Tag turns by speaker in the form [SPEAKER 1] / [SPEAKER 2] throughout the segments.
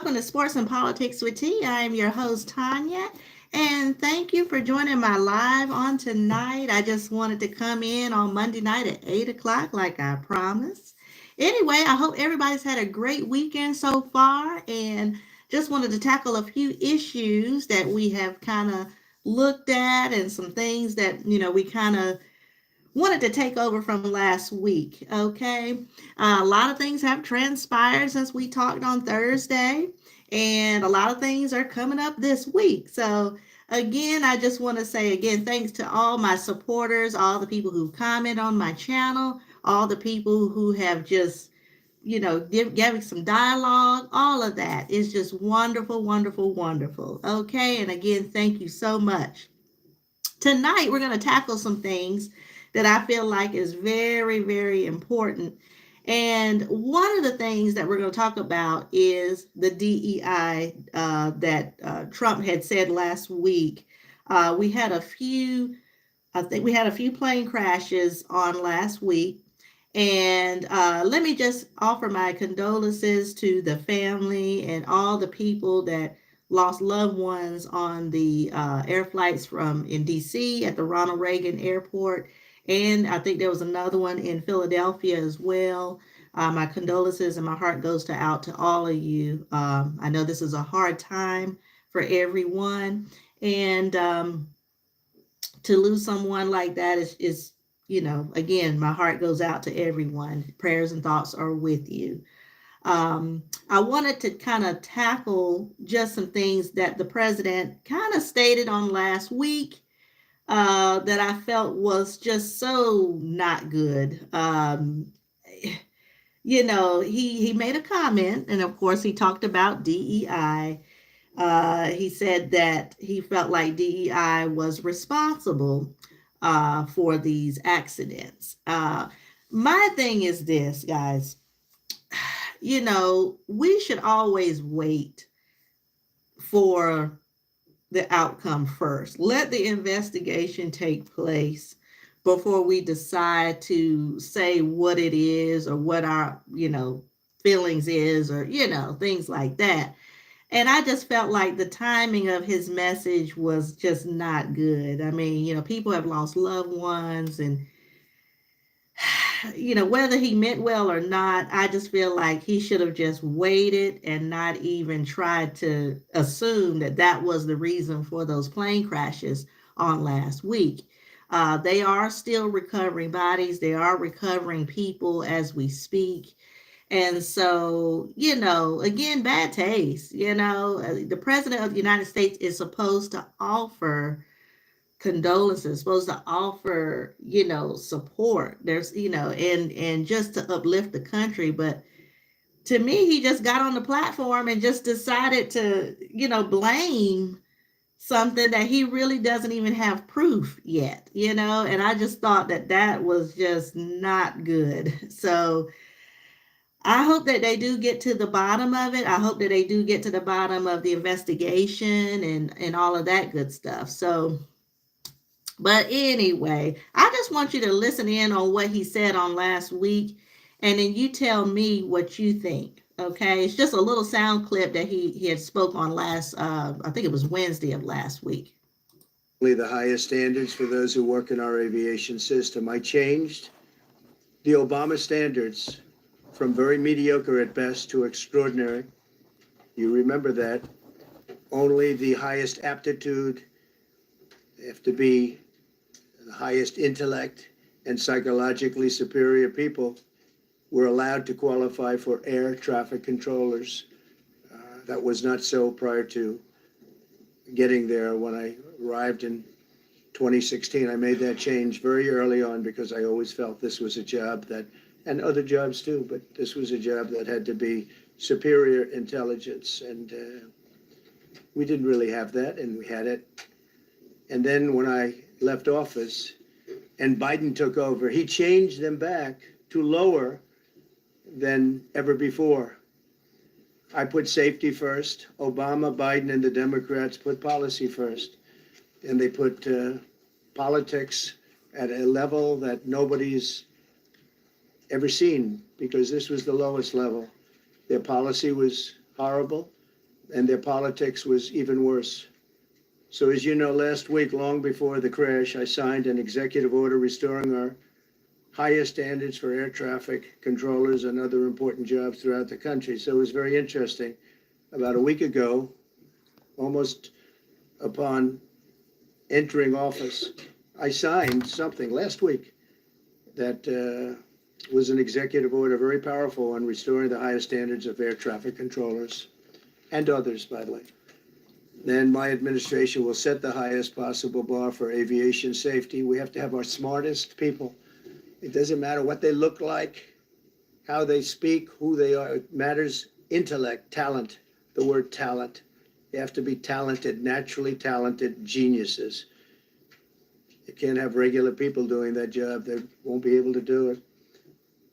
[SPEAKER 1] Welcome to Sports and Politics with T. I am your host, Tanya, and thank you for joining my live on tonight. I just wanted to come in on Monday night at 8 o'clock, like I promised. Anyway, I hope everybody's had a great weekend so far, and just wanted to tackle a few issues that we have kind of looked at and some things that, we kind of wanted to take over from last week. Okay. A lot of things have transpired since we talked on Thursday, and a lot of things are coming up this week. So, again, I just want to say again, thanks to all my supporters, all the people who comment on my channel, all the people who have just giving some dialogue, all of that is just wonderful, wonderful, wonderful. Okay. And again, thank you so much. Tonight, we're going to tackle some things that I feel like is very, very important. And one of the things that we're going to talk about is the DEI that Trump had said last week. We had a few, I think we had a few plane crashes on last week. And let me just offer my condolences to the family and all the people that lost loved ones on the air flights from in DC at the Ronald Reagan Airport. And I think there was another one in Philadelphia as well. My condolences and my heart goes out to all of you. I know this is a hard time for everyone. And to lose someone like that is again, my heart goes out to everyone. Prayers and thoughts are with you. I wanted to kind of tackle just some things that the president kind of stated on last week that I felt was just so not good. He made a comment, and of course, he talked about DEI. He said that he felt like DEI was responsible for these accidents. My thing is this, guys. We should always wait for the outcome first. Let the investigation take place before we decide to say what it is or what our, feelings is or, things like that. And I just felt like the timing of his message was just not good. I mean, people have lost loved ones, and whether he meant well or not, I just feel like he should have just waited and not even tried to assume that that was the reason for those plane crashes on last week. They are still recovering bodies, they are recovering people as we speak. And so, again, bad taste. The president of the United States is supposed to offer condolences, supposed to offer, support. There's, and just to uplift the country. But to me, he just got on the platform and just decided to, blame something that he really doesn't even have proof yet, and I just thought that that was just not good. So I hope that they do get to the bottom of it. I hope that they do get to the bottom of the investigation and all of that good stuff. So, but anyway, I just want you to listen in on what he said on last week, and then you tell me what you think. Okay, it's just a little sound clip that he had spoke on last. I think it was Wednesday of last week.
[SPEAKER 2] The highest standards for those who work in our aviation system. I changed the Obama standards from very mediocre at best to extraordinary. You remember that. Only the highest aptitude, have to be the highest intellect and psychologically superior people were allowed to qualify for air traffic controllers. That was not so prior to getting there. When I arrived in 2016, I made that change very early on because I always felt this was a job that, and other jobs too, but this was a job that had to be superior intelligence. And we didn't really have that, and we had it. And then when I left office and Biden took over, he changed them back to lower than ever before. I put safety first. Obama, Biden, and the Democrats put policy first. And they put politics at a level that nobody's ever seen, because this was the lowest level. Their policy was horrible. and their politics was even worse. So as you know, last week, long before the crash, I signed an executive order restoring our highest standards for air traffic controllers and other important jobs throughout the country. So it was very interesting. About a week ago, almost upon entering office, I signed something last week that was an executive order, very powerful, on restoring the highest standards of air traffic controllers and others, by the way. Then my administration will set the highest possible bar for aviation safety. We have to have our smartest people. It doesn't matter what they look like, how they speak, who they are. It matters intellect, talent, the word talent. They have to be talented, naturally talented geniuses. You can't have regular people doing that job. They won't be able to do it.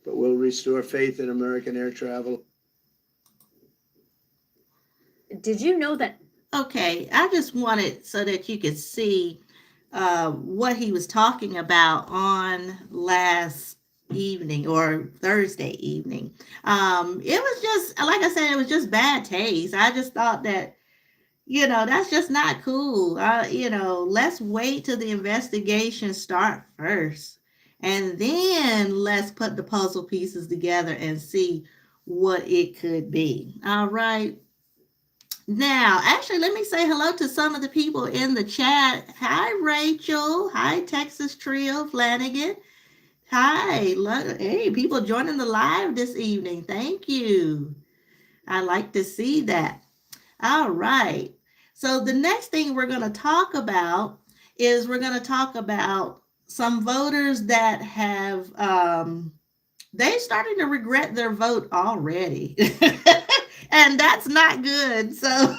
[SPEAKER 2] But we'll restore faith in American air travel.
[SPEAKER 3] Did you know that?
[SPEAKER 1] Okay, I just wanted so that you could see what he was talking about on last evening or Thursday evening. It was just, like I said, it was just bad taste. I just thought that, that's just not cool. Let's wait till the investigation start first. And then let's put the puzzle pieces together and see what it could be. All right. Now, actually, let me say hello to some of the people in the chat. Hi, Rachel. Hi, Texas Trio Flanagan. Hi. Hey, people joining the live this evening. Thank you. I like to see that. All right. So the next thing we're going to talk about is we're going to talk about some voters that have, they started to regret their vote already. And that's not good. So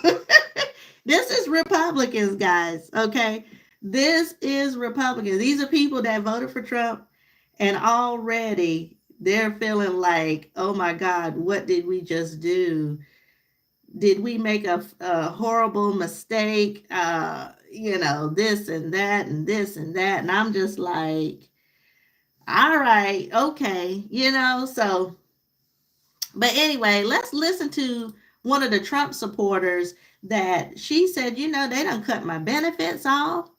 [SPEAKER 1] this is Republicans, guys. Okay. This is Republicans. These are people that voted for Trump and already they're feeling like, oh my God, what did we just do? Did we make a horrible mistake? This and that and this and that. And I'm just like, all right, okay, so. But anyway, let's listen to one of the Trump supporters that she said, they done cut my benefits off.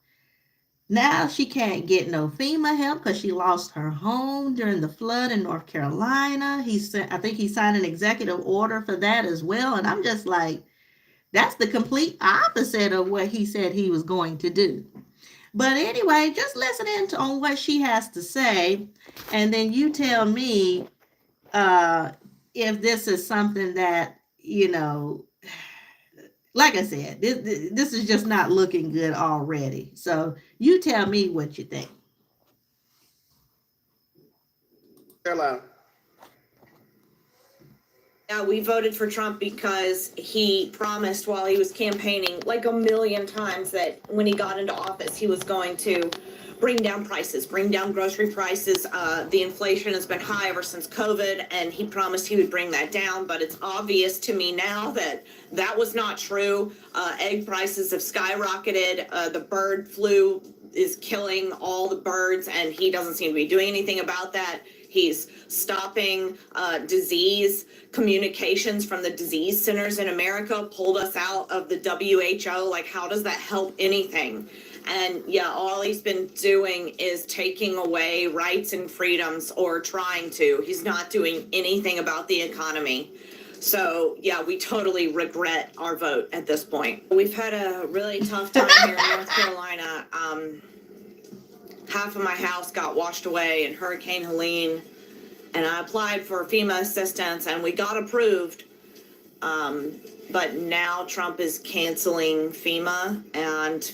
[SPEAKER 1] Now she can't get no FEMA help because she lost her home during the flood in North Carolina. I think he signed an executive order for that as well. And I'm just like, that's the complete opposite of what he said he was going to do. But anyway, just listen in on what she has to say. And then you tell me, if this is something that, like I said, this is just not looking good already. So you tell me what you think.
[SPEAKER 2] Hello.
[SPEAKER 4] Yeah, we voted for Trump because he promised while he was campaigning like a million times that when he got into office, he was going to bring down prices, bring down grocery prices. The inflation has been high ever since COVID, and he promised he would bring that down. But it's obvious to me now that that was not true. Egg prices have skyrocketed. The bird flu is killing all the birds, and he doesn't seem to be doing anything about that. He's stopping disease communications from the disease centers in America, pulled us out of the WHO. Like, how does that help anything? And yeah, all he's been doing is taking away rights and freedoms, or trying to. He's not doing anything about the economy. So yeah, we totally regret our vote at this point. We've had a really tough time here in North Carolina. Half of my house got washed away in Hurricane Helene, and I applied for FEMA assistance and we got approved. But now Trump is canceling FEMA and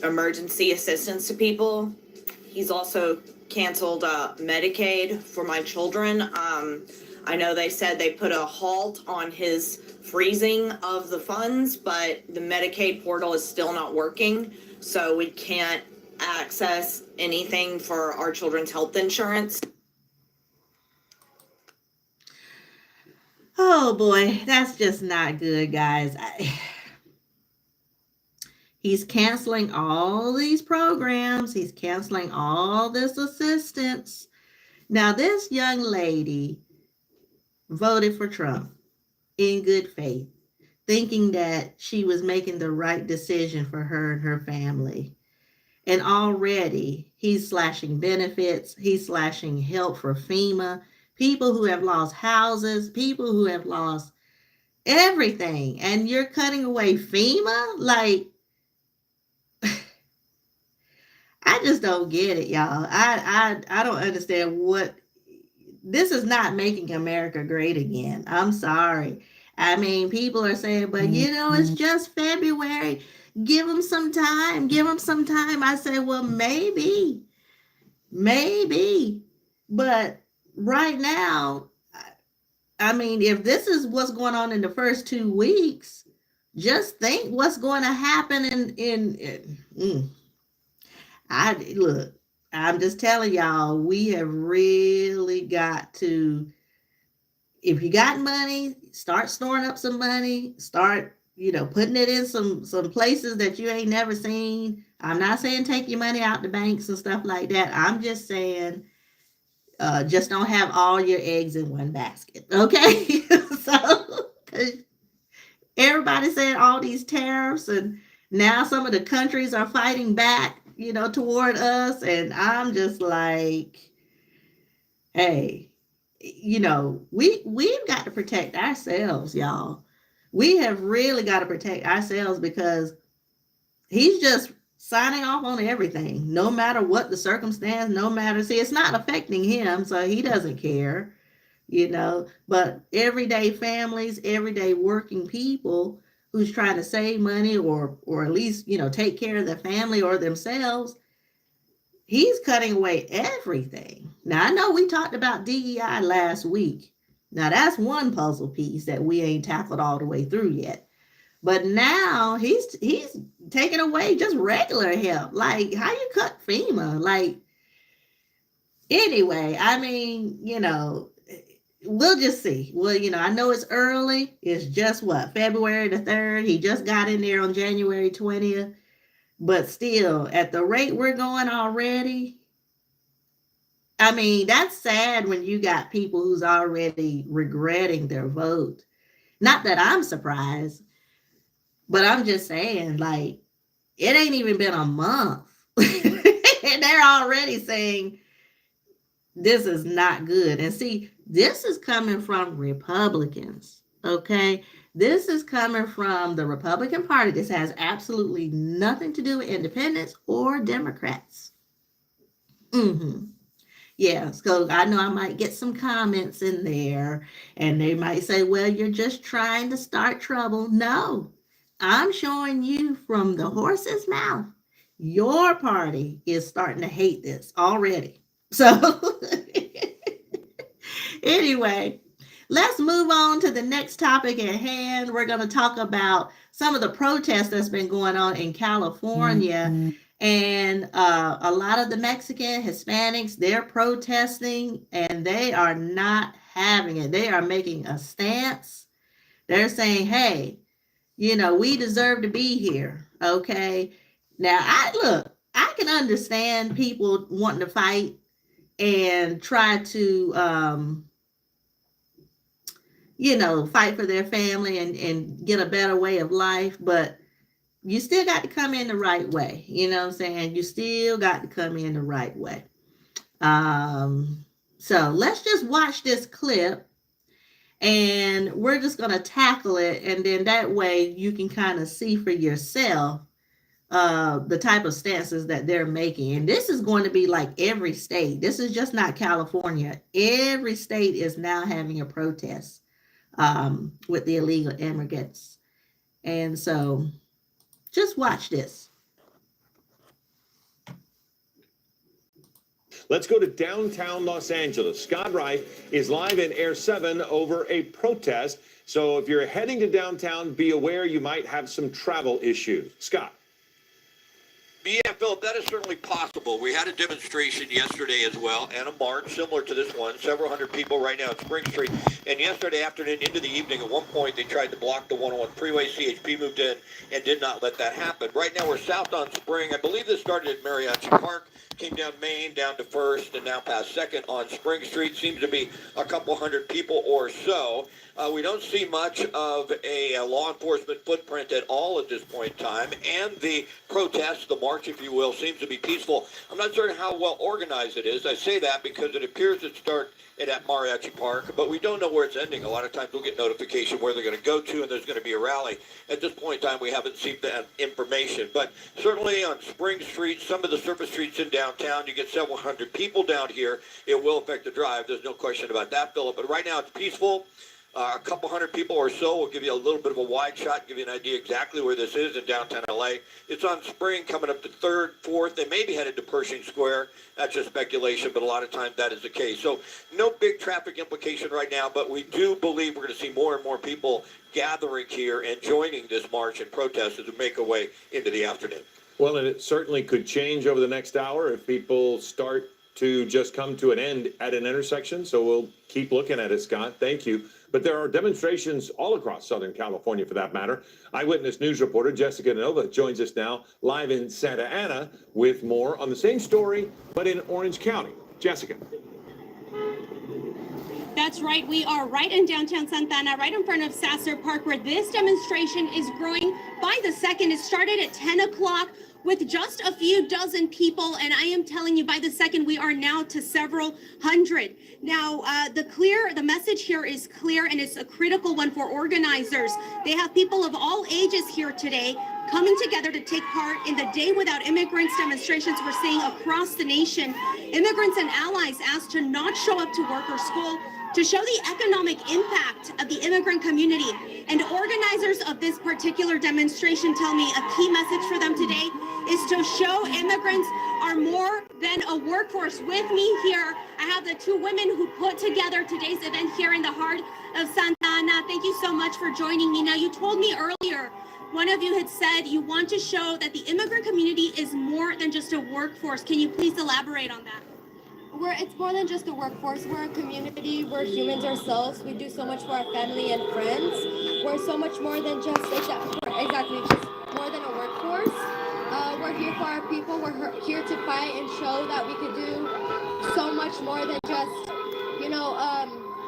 [SPEAKER 4] emergency assistance to people. He's also canceled Medicaid for my children. I know they said they put a halt on his freezing of the funds, but the Medicaid portal is still not working, so we can't access anything for our children's health insurance.
[SPEAKER 1] Oh boy, that's just not good, guys. He's canceling all these programs. He's canceling all this assistance. Now, this young lady voted for Trump in good faith, thinking that she was making the right decision for her and her family. And already he's slashing benefits, he's slashing help for FEMA, people who have lost houses, people who have lost everything. And you're cutting away FEMA? Like, I just don't get it, y'all. I don't understand what this is not making America great again. I'm sorry. I mean, people are saying, but it's just February. Give them some time. Give them some time. I say, well, maybe. But right now, I mean, if this is what's going on in the first 2 weeks, just think what's going to happen look, I'm just telling y'all, we have really got to, if you got money, start storing up some money, start, putting it in some places that you ain't never seen. I'm not saying take your money out the banks and stuff like that. I'm just saying, just don't have all your eggs in one basket. Okay. So everybody said all these tariffs, and now some of the countries are fighting back, toward us. And I'm just like, hey, we've got to protect ourselves, y'all. We have really got to protect ourselves, because he's just signing off on everything, no matter what the circumstance, it's not affecting him, so he doesn't care, but everyday families, everyday working people who's trying to save money or at least, take care of their family or themselves, he's cutting away everything. Now, I know we talked about DEI last week. Now, that's one puzzle piece that we ain't tackled all the way through yet. But now he's taking away just regular help. Like, how you cut FEMA? Like, anyway, I mean, we'll just see. Well, I know it's early. It's just February the 3rd. He just got in there on January 20th. But still, at the rate we're going already, I mean, that's sad when you got people who's already regretting their vote. Not that I'm surprised, but I'm just saying, like, it ain't even been a month. And they're already saying this is not good. And see, this is coming from Republicans, okay? This is coming from the Republican Party. This has absolutely nothing to do with independents or Democrats. Yeah, so I know I might get some comments in there, and they might say, well, you're just trying to start trouble. No, I'm showing you from the horse's mouth. Your party is starting to hate this already. So anyway, let's move on to the next topic at hand. We're going to talk about some of the protests that's been going on in California. And a lot of the Mexican, Hispanics, they're protesting, and they are not having it. They are making a stance. They're saying, hey, we deserve to be here. Okay. Now, I can understand people wanting to fight and try to, fight for their family and get a better way of life. But you still got to come in the right way. You know what I'm saying? You still got to come in the right way. So let's just watch this clip, and we're just going to tackle it. And then that way you can kind of see for yourself the type of stances that they're making. And this is going to be like every state. This is just not California. Every state is now having a protest with the illegal immigrants. And so just watch this.
[SPEAKER 5] Let's go to downtown Los Angeles. Scott Wright is live in Air 7 over a protest. So if you're heading to downtown, be aware you might have some travel issues. Scott.
[SPEAKER 6] Yeah, Philip, that is certainly possible. We had a demonstration yesterday as well, and a march similar to this one. Several hundred people right now at Spring Street. And yesterday afternoon into the evening, at one point, they tried to block the 101 freeway. CHP moved in and did not let that happen. Right now, we're south on Spring. I believe this started at Mariachi Park, came down Main, down to First, and now past Second on Spring Street. Seems to be a couple hundred people or so. We don't see much of a law enforcement footprint at all at this point in time. And the protest, the march, if you will, seems to be peaceful. I'm not certain how well organized it is. I say that because it appears to start at Mariachi Park, but we don't know where it's ending. A lot of times we'll get notification where they're going to go to, and there's going to be a rally. At this point in time, we haven't seen that information. But certainly on Spring Street, some of the surface streets in downtown, you get several hundred people down here. It will affect the drive. There's no question about that, Philip. But right now it's peaceful. A couple hundred people or so will give you a little bit of a wide shot, give you an idea exactly where this is in downtown LA. It's on Spring, coming up to 3rd, 4th. They may be headed to Pershing Square. That's just speculation, but a lot of times that is the case. So no big traffic implication right now, but we do believe we're going to see more and more people gathering here and joining this march and protest as we make our way into the afternoon.
[SPEAKER 5] Well, and it certainly could change over the next hour if people start to just come to an end at an intersection. So we'll keep looking at it, Scott. Thank you. But there are demonstrations all across Southern California, for that matter. Eyewitness News reporter Jessica Nova joins us now live in Santa Ana with more on the same story, but in Orange County. Jessica.
[SPEAKER 7] That's right. We are right in downtown Santa Ana, right in front of Sasser Park, where this demonstration is growing by the second. It started at 10 o'clock with just a few dozen people, and I am telling you, by the second, we are now to several hundred. Now, the message here is clear, and it's a critical one for organizers. They have people of all ages here today coming together to take part in the Day Without Immigrants demonstrations we're seeing across the nation. Immigrants and allies asked to not show up to work or school to show the economic impact of the immigrant community. And organizers of this particular demonstration tell me a key message for them today is to show immigrants are more than a workforce. With me here, I have the two women who put together today's event here in the heart of Santa Ana. Thank you so much for joining me. Now, you told me earlier, one of you had said you want to show that the immigrant community is more than just a workforce. Can you please elaborate on that?
[SPEAKER 8] It's more than just a workforce. We're a community. We're humans ourselves. We do so much for our family and friends. We're so much more than just just more than a workforce. We're here for our people. We're here to fight and show that we could do so much more than just,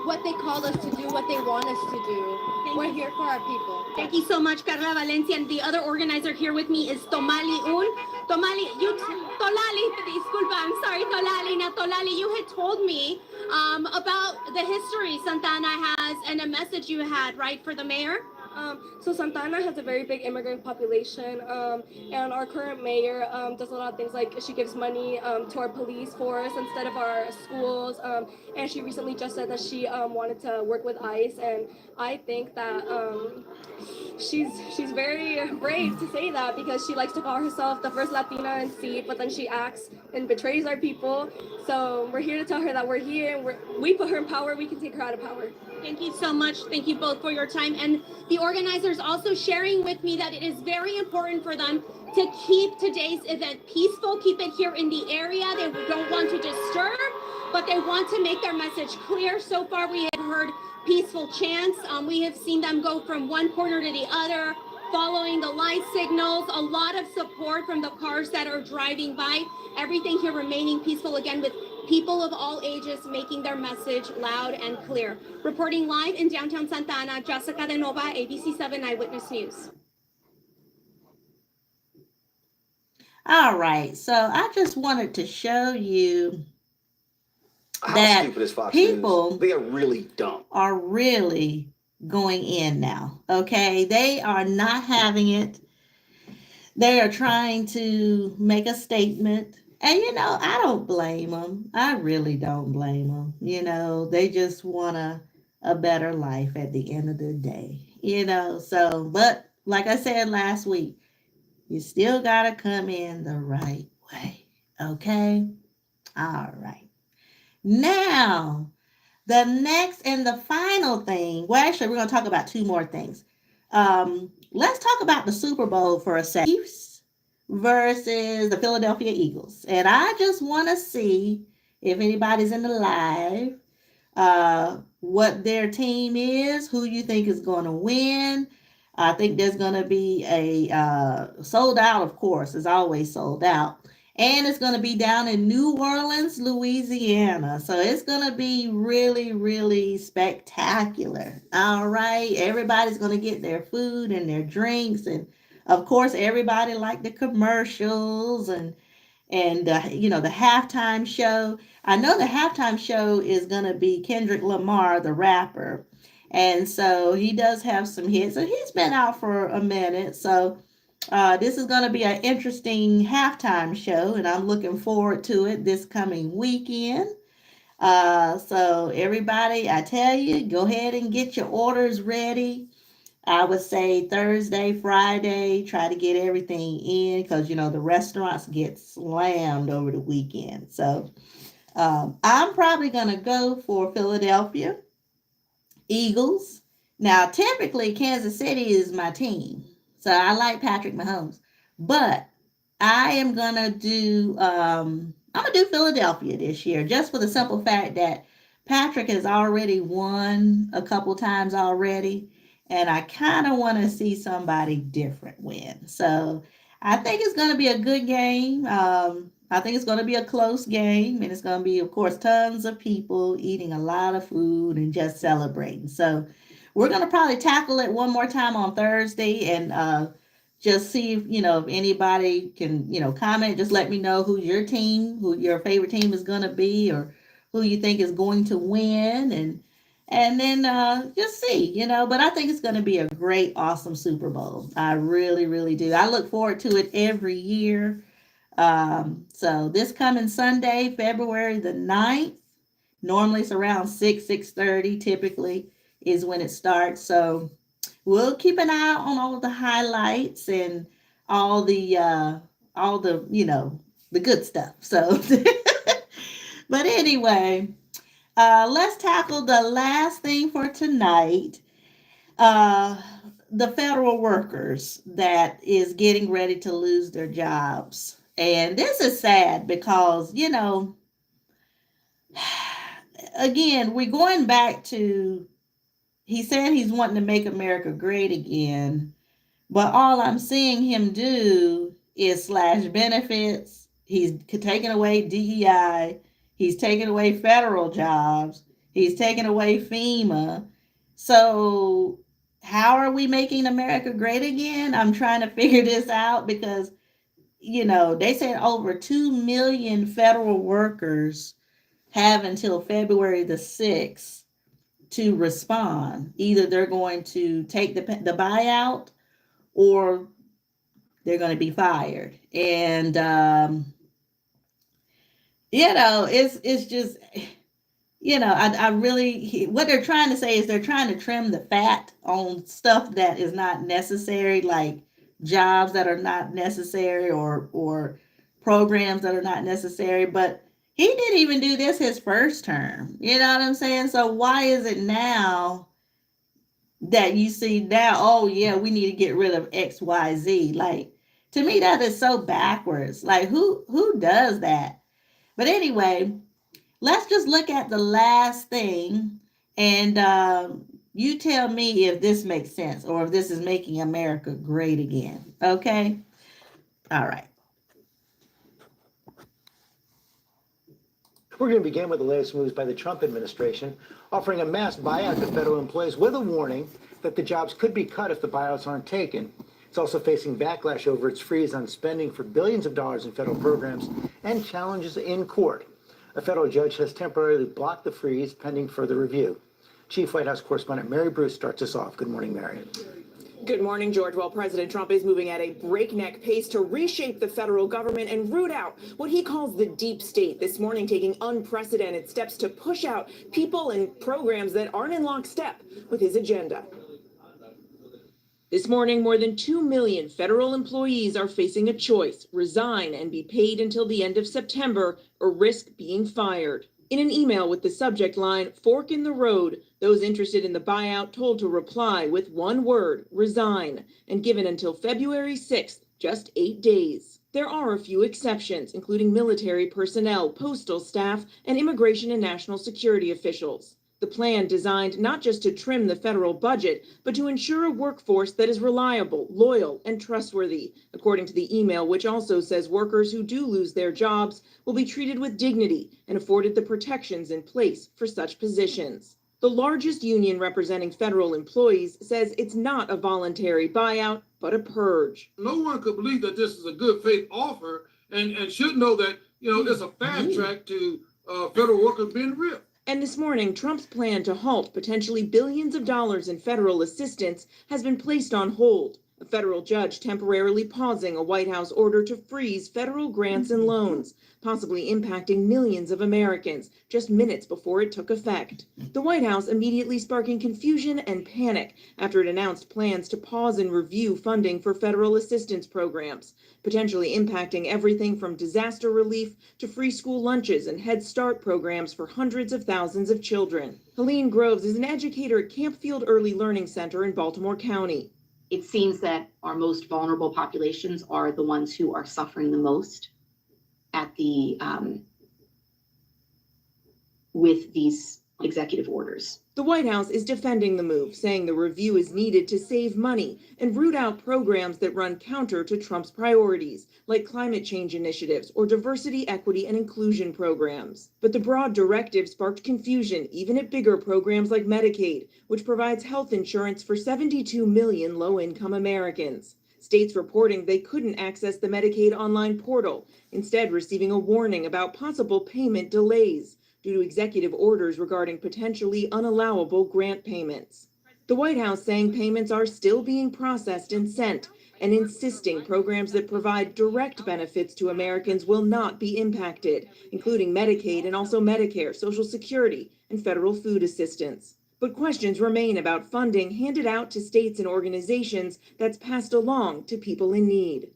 [SPEAKER 8] what they call us to do, what they want us to do. We're here for our people.
[SPEAKER 7] Thank you so much, Carla Valencia. And the other organizer here with me is Tomali Un. Tolali, disculpa, I'm sorry, Tolali. Now, Tolali, you had told me about the history Santa Ana has and a message you had, right, for the mayor?
[SPEAKER 8] So Santa Ana has a very big immigrant population, and our current mayor does a lot of things, like she gives money to our police force instead of our schools, and she recently just said that she wanted to work with ICE, and I think that she's very brave to say that, because she likes to call herself the first Latina in seat, but then she acts and betrays our people. So we're here to tell her that we're here, and we put her in power, we can take her out of power.
[SPEAKER 7] Thank you so much. Thank you both for your time. And the organizers also sharing with me that it is very important for them to keep today's event peaceful, keep it here in the area. They don't want to disturb, but they want to make their message clear. So far, we had heard peaceful chants. We have seen them go from one corner to the other, following the light signals, a lot of support from the cars that are driving by. Everything here remaining peaceful, again, with people of all ages making their message loud and clear. Reporting live in downtown Santa Ana, Jessica De Nova, ABC 7 Eyewitness News.
[SPEAKER 1] All right, so I just wanted to show you
[SPEAKER 9] How
[SPEAKER 1] that
[SPEAKER 9] stupid is Fox
[SPEAKER 1] people
[SPEAKER 9] News? They are really dumb.
[SPEAKER 1] are really going in now, okay? They are not having it. They are trying to make a statement. And, I don't blame them. I really don't blame them. They just want a better life at the end of the day, So, but like I said last week, you still got to come in the right way, okay? All right. Now, the next and the final thing, well, actually, we're going to talk about two more things. Let's talk about the Super Bowl for a second. Chiefs versus the Philadelphia Eagles. And I just want to see if anybody's in the live, what their team is, who you think is going to win. I think there's going to be a sold out, of course, it's always sold out. And it's going to be down in New Orleans, Louisiana. So it's going to be really, really spectacular. All right. Everybody's going to get their food and their drinks. And of course, everybody liked the commercials and the halftime show. I know the halftime show is going to be Kendrick Lamar, the rapper. And so he does have some hits. And he's been out for a minute. So this is going to be an interesting halftime show, and I'm looking forward to it this coming weekend. So everybody, I tell you, go ahead and get your orders ready. I would say Thursday, Friday, try to get everything in because, the restaurants get slammed over the weekend. So I'm probably going to go for Philadelphia Eagles. Now, typically, Kansas City is my team. So I like Patrick Mahomes, but I am gonna do Philadelphia this year, just for the simple fact that Patrick has already won a couple times already, and I kind of want to see somebody different win. So I think it's gonna be a good game. I think it's gonna be a close game, and it's gonna be, of course, tons of people eating a lot of food and just celebrating. So we're going to probably tackle it one more time on Thursday and just see if anybody can, comment. Just let me know who your favorite team is going to be, or who you think is going to win. And then just see, but I think it's going to be a great, awesome Super Bowl. I really, really do. I look forward to it every year. So this coming Sunday, February the 9th, normally it's around 6:30 typically is when it starts. So we'll keep an eye on all the highlights and all the the good stuff. So but anyway, let's tackle the last thing for tonight. The federal workers that is getting ready to lose their jobs. And this is sad because, again, we're going back to, he said he's wanting to make America great again, but all I'm seeing him do is slash benefits. He's taking away DEI. He's taking away federal jobs. He's taking away FEMA. So how are we making America great again? I'm trying to figure this out because, they said over 2 million federal workers have until February the 6th to respond. Either they're going to take the buyout or they're going to be fired. And, it's just, I really, what they're trying to say is they're trying to trim the fat on stuff that is not necessary, like jobs that are not necessary or programs that are not necessary. But he didn't even do this his first term. You know what I'm saying? So why is it now that you see now, oh yeah, we need to get rid of XYZ? Like, to me, that is so backwards. Like, who does that? But anyway, let's just look at the last thing, and you tell me if this makes sense or if this is making America great again. Okay? All right.
[SPEAKER 10] We're going to begin with the latest moves by the Trump administration, offering a mass buyout to federal employees with a warning that the jobs could be cut if the buyouts aren't taken. It's also facing backlash over its freeze on spending for billions of dollars in federal programs and challenges in court. A federal judge has temporarily blocked the freeze pending further review. Chief White House correspondent Mary Bruce starts us off. Good morning, Mary.
[SPEAKER 11] Good morning, George. Well, President Trump is moving at a breakneck pace to reshape the federal government and root out what he calls the deep state. This morning, taking unprecedented steps to push out people and programs that aren't in lockstep with his agenda. This morning, more than 2 million federal employees are facing a choice: resign and be paid until the end of September, or risk being fired. In an email with the subject line, "Fork in the road," those interested in the buyout told to reply with one word: resign, and given until February 6th just 8 days. There are a few exceptions, including military personnel, postal staff, and immigration and national security officials. The plan designed not just to trim the federal budget, but to ensure a workforce that is reliable, loyal, and trustworthy, according to the email, which also says workers who do lose their jobs will be treated with dignity and afforded the protections in place for such positions. The largest union representing federal employees says it's not a voluntary buyout, but a purge.
[SPEAKER 12] No one could believe that this is a good faith offer and should know that, it's a fast track to federal workers being ripped.
[SPEAKER 11] And this morning, Trump's plan to halt potentially billions of dollars in federal assistance has been placed on hold. A federal judge temporarily pausing a White House order to freeze federal grants and loans, possibly impacting millions of Americans just minutes before it took effect. The White House immediately sparking confusion and panic after it announced plans to pause and review funding for federal assistance programs, potentially impacting everything from disaster relief to free school lunches and Head Start programs for hundreds of thousands of children. Helene Groves is an educator at Campfield Early Learning Center in Baltimore County.
[SPEAKER 13] It seems that our most vulnerable populations are the ones who are suffering the most at the with these executive orders.
[SPEAKER 11] The White House is defending the move, saying the review is needed to save money and root out programs that run counter to Trump's priorities, like climate change initiatives or diversity, equity, and inclusion programs. But the broad directive sparked confusion, even at bigger programs like Medicaid, which provides health insurance for 72 million low-income Americans. States reporting they couldn't access the Medicaid online portal, instead receiving a warning about possible payment delays due to executive orders regarding potentially unallowable grant payments. The White House saying payments are still being processed and sent, and insisting programs that provide direct benefits to Americans will not be impacted, including Medicaid and also Medicare, Social Security, and federal food assistance. But questions remain about funding handed out to states and organizations that's passed along to people in need.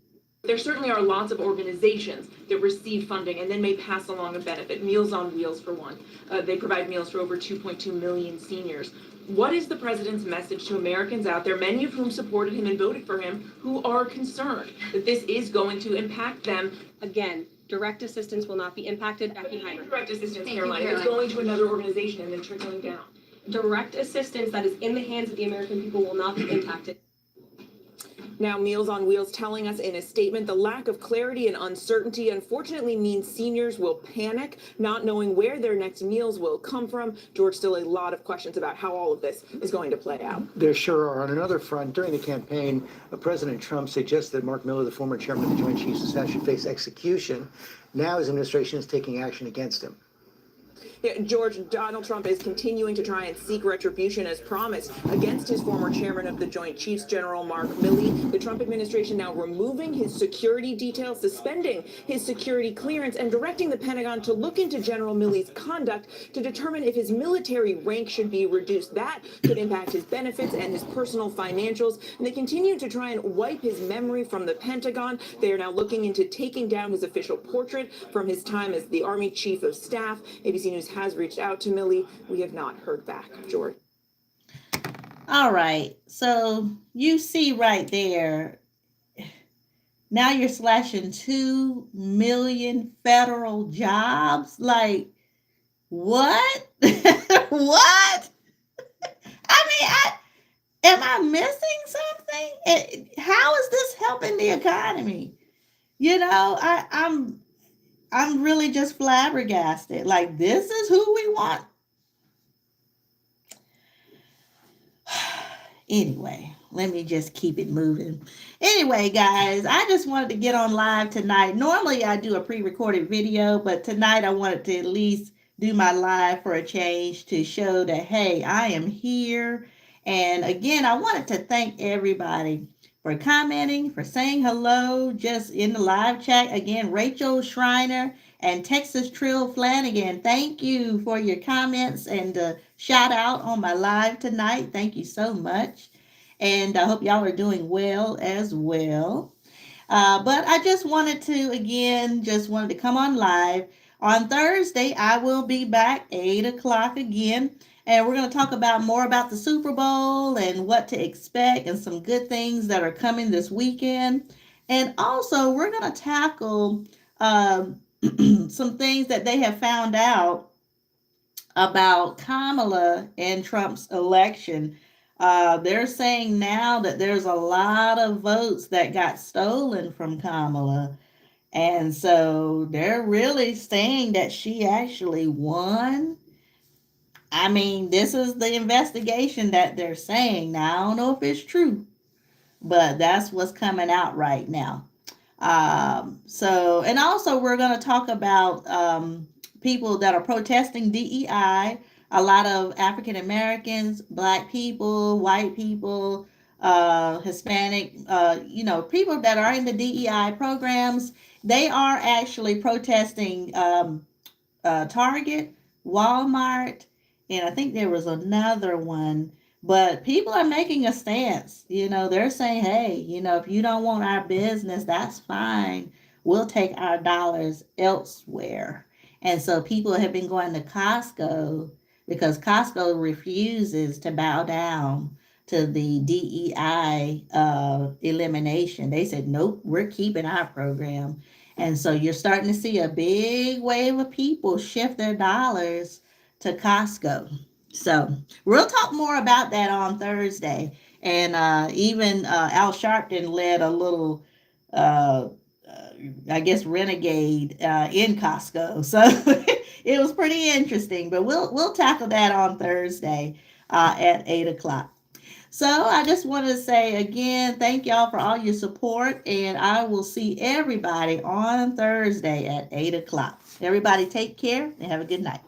[SPEAKER 11] There certainly are lots of organizations that receive funding and then may pass along a benefit. Meals on Wheels, for one. They provide meals for over 2.2 million seniors. What is the president's message to Americans out there, many of whom supported him and voted for him, who are concerned that this is going to impact them?
[SPEAKER 14] Again, direct assistance will not be impacted.
[SPEAKER 11] Direct assistance, Caroline. It's going to another organization and then trickling down.
[SPEAKER 14] Direct assistance that is in the hands of the American people will not be impacted.
[SPEAKER 11] Now, Meals on Wheels telling us in a statement the lack of clarity and uncertainty unfortunately means seniors will panic, not knowing where their next meals will come from. George, still a lot of questions about how all of this is going to play out.
[SPEAKER 10] There sure are. On another front, during the campaign, President Trump suggested that Mark Miller, the former chairman of the Joint Chiefs of Staff, should face execution. Now his administration is taking action against him.
[SPEAKER 11] Yeah, George, Donald Trump is continuing to try and seek retribution as promised against his former chairman of the Joint Chiefs, General Mark Milley. The Trump administration now removing his security details, suspending his security clearance, and directing the Pentagon to look into General Milley's conduct to determine if his military rank should be reduced. That could impact his benefits and his personal financials. And they continue to try and wipe his memory from the Pentagon. They are now looking into taking down his official portrait from his time as the Army Chief of Staff. ABC News has reached out to Milley. We have not heard back. George.
[SPEAKER 1] All right. So you see right there, now you're slashing 2 million federal jobs. Like, what? What? Am I missing something? How is this helping the economy? I'm really just flabbergasted. Like, this is who we want. Anyway, let me just keep it moving. Anyway, guys, I just wanted to get on live tonight. Normally I do a pre-recorded video, but tonight I wanted to at least do my live for a change to show that, hey, I am here. And again, I wanted to thank everybody for commenting, for saying hello just in the live chat. Again, Rachel Schreiner and Texas Trill Flanagan, thank you for your comments and shout out on my live tonight. Thank you so much. And I hope y'all are doing well as well. But I just wanted to come on live. On Thursday, I will be back 8 o'clock again. And we're going to talk more about the Super Bowl and what to expect and some good things that are coming this weekend. And also, we're going to tackle some things that they have found out about Kamala and Trump's election. They're saying now that there's a lot of votes that got stolen from Kamala. And so they're really saying that she actually won. I mean, this is the investigation that they're saying. Now, I don't know if it's true, but that's what's coming out right now. And also we're going to talk about people that are protesting DEI. A lot of African Americans, Black people, white people, Hispanic, people that are in the DEI programs, they are actually protesting Target, Walmart, and I think there was another one. But people are making a stance. They're saying, hey, if you don't want our business, that's fine. We'll take our dollars elsewhere. And so people have been going to Costco because Costco refuses to bow down to the DEI elimination. They said, nope, we're keeping our program. And so you're starting to see a big wave of people shift their dollars to Costco. So we'll talk more about that on Thursday. And even Al Sharpton led a little, I guess, renegade in Costco. So it was pretty interesting. But we'll tackle that on Thursday at 8 o'clock. So I just want to say again, thank y'all for all your support, and I will see everybody on Thursday at 8 o'clock. Everybody take care and have a good night.